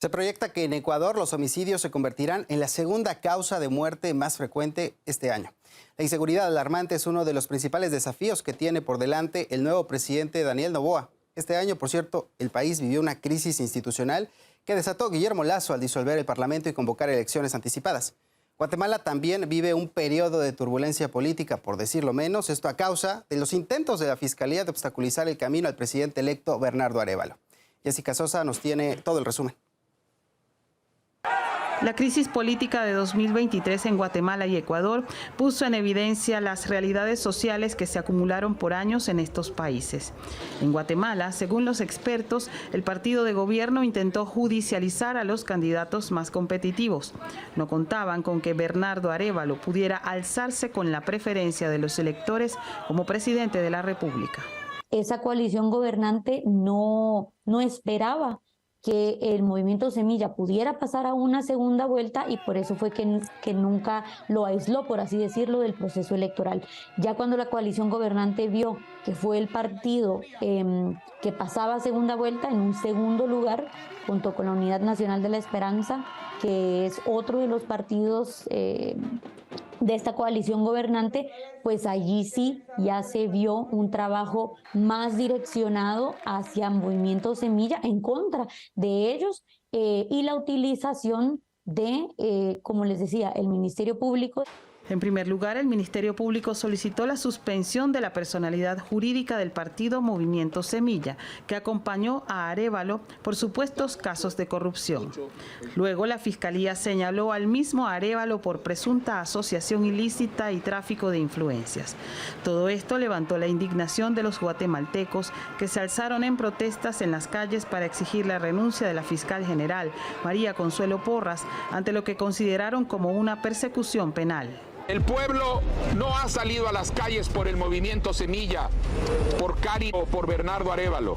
Se proyecta que en Ecuador los homicidios se convertirán en la segunda causa de muerte más frecuente este año. La inseguridad alarmante es uno de los principales desafíos que tiene por delante el nuevo presidente Daniel Noboa. Este año, por cierto, el país vivió una crisis institucional que desató Guillermo Lasso al disolver el Parlamento y convocar elecciones anticipadas. Guatemala también vive un periodo de turbulencia política, por decirlo menos, esto a causa de los intentos de la Fiscalía de obstaculizar el camino al presidente electo Bernardo Arévalo. Jessica Sosa nos tiene todo el resumen. La crisis política de 2023 en Guatemala y Ecuador puso en evidencia las realidades sociales que se acumularon por años en estos países. En Guatemala, según los expertos, el partido de gobierno intentó judicializar a los candidatos más competitivos. No contaban con que Bernardo Arévalo pudiera alzarse con la preferencia de los electores como presidente de la República. Esa coalición gobernante no esperaba que el movimiento Semilla pudiera pasar a una segunda vuelta y por eso fue que nunca lo aisló, por así decirlo, del proceso electoral. Ya cuando la coalición gobernante vio que fue el partido que pasaba a segunda vuelta en un segundo lugar, junto con la Unidad Nacional de la Esperanza, que es otro de los partidos de esta coalición gobernante, pues allí sí ya se vio un trabajo más direccionado hacia Movimiento Semilla en contra de ellos y la utilización de, como les decía, el Ministerio Público. En primer lugar, el Ministerio Público solicitó la suspensión de la personalidad jurídica del partido Movimiento Semilla, que acompañó a Arévalo por supuestos casos de corrupción. Luego, la Fiscalía señaló al mismo Arévalo por presunta asociación ilícita y tráfico de influencias. Todo esto levantó la indignación de los guatemaltecos, que se alzaron en protestas en las calles para exigir la renuncia de la fiscal general, María Consuelo Porras, ante lo que consideraron como una persecución penal. El pueblo no ha salido a las calles por el movimiento Semilla, por Cari o por Bernardo Arévalo.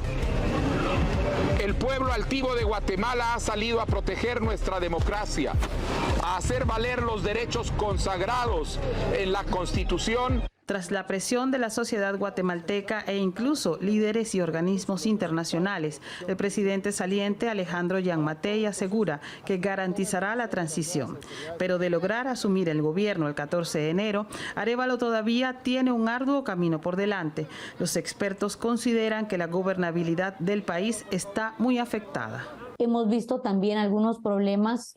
El pueblo altivo de Guatemala ha salido a proteger nuestra democracia, a hacer valer los derechos consagrados en la Constitución. Tras la presión de la sociedad guatemalteca e incluso líderes y organismos internacionales, el presidente saliente Alejandro Gianmattei asegura que garantizará la transición. Pero de lograr asumir el gobierno el 14 de enero, Arévalo todavía tiene un arduo camino por delante. Los expertos consideran que la gobernabilidad del país está muy afectada. Hemos visto también algunos problemas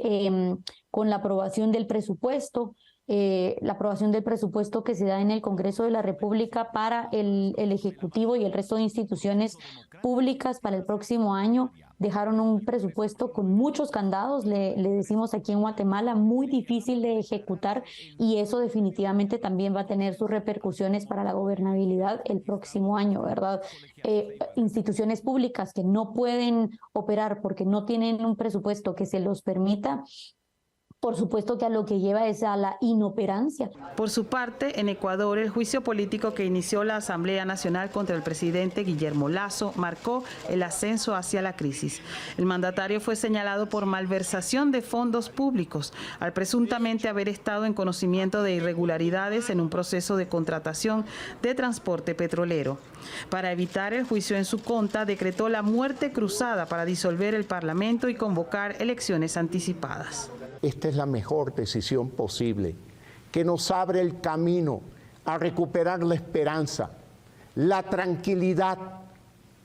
con la aprobación del presupuesto. La aprobación del presupuesto que se da en el Congreso de la República para el Ejecutivo y el resto de instituciones públicas para el próximo año dejaron un presupuesto con muchos candados, le decimos aquí en Guatemala, muy difícil de ejecutar, y eso definitivamente también va a tener sus repercusiones para la gobernabilidad el próximo año, ¿verdad? Instituciones públicas que no pueden operar porque no tienen un presupuesto que se los permita, por supuesto que a lo que lleva es a la inoperancia. Por su parte, en Ecuador, el juicio político que inició la Asamblea Nacional contra el presidente Guillermo Lasso marcó el ascenso hacia la crisis. El mandatario fue señalado por malversación de fondos públicos, al presuntamente haber estado en conocimiento de irregularidades en un proceso de contratación de transporte petrolero. Para evitar el juicio en su contra, decretó la muerte cruzada para disolver el Parlamento y convocar elecciones anticipadas. Esta es la mejor decisión posible, que nos abre el camino a recuperar la esperanza, la tranquilidad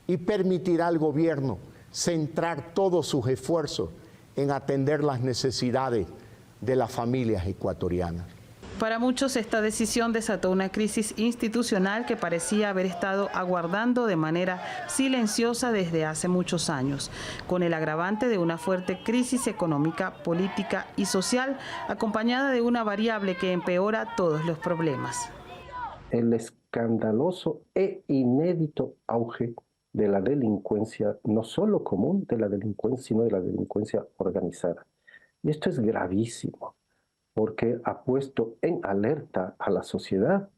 y permitirá al gobierno centrar todos sus esfuerzos en atender las necesidades de las familias ecuatorianas. Para muchos, esta decisión desató una crisis institucional que parecía haber estado aguardando de manera silenciosa desde hace muchos años, con el agravante de una fuerte crisis económica, política y social, acompañada de una variable que empeora todos los problemas. El escandaloso e inédito auge de la delincuencia, no solo común de la delincuencia, sino de la delincuencia organizada. Y esto es gravísimo, porque ha puesto en alerta a la sociedad,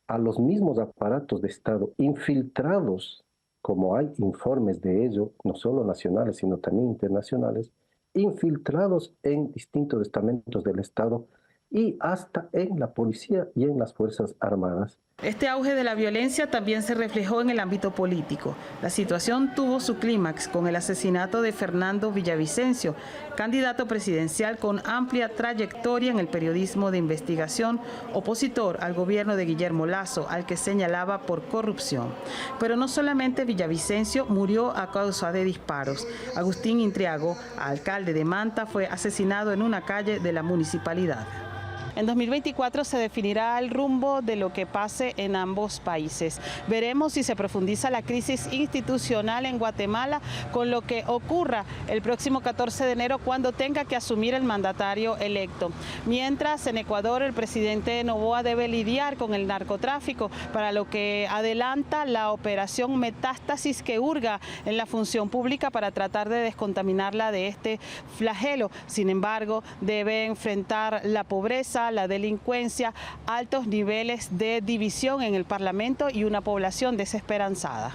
a los mismos aparatos de Estado infiltrados, como hay informes de ello, no solo nacionales, sino también internacionales, infiltrados en distintos estamentos del Estado y hasta en la policía y en las Fuerzas Armadas, Este auge de la violencia también se reflejó en el ámbito político. La situación tuvo su clímax con el asesinato de Fernando Villavicencio, candidato presidencial con amplia trayectoria en el periodismo de investigación, opositor al gobierno de Guillermo Lasso, al que señalaba por corrupción. Pero no solamente Villavicencio murió a causa de disparos. Agustín Intriago, alcalde de Manta, fue asesinado en una calle de la municipalidad. En 2024 se definirá el rumbo de lo que pase en ambos países. Veremos si se profundiza la crisis institucional en Guatemala con lo que ocurra el próximo 14 de enero cuando tenga que asumir el mandatario electo. Mientras, en Ecuador el presidente Noboa debe lidiar con el narcotráfico, para lo que adelanta la operación Metástasis, que hurga en la función pública para tratar de descontaminarla de este flagelo. Sin embargo, debe enfrentar la pobreza, la delincuencia, altos niveles de división en el Parlamento y una población desesperanzada.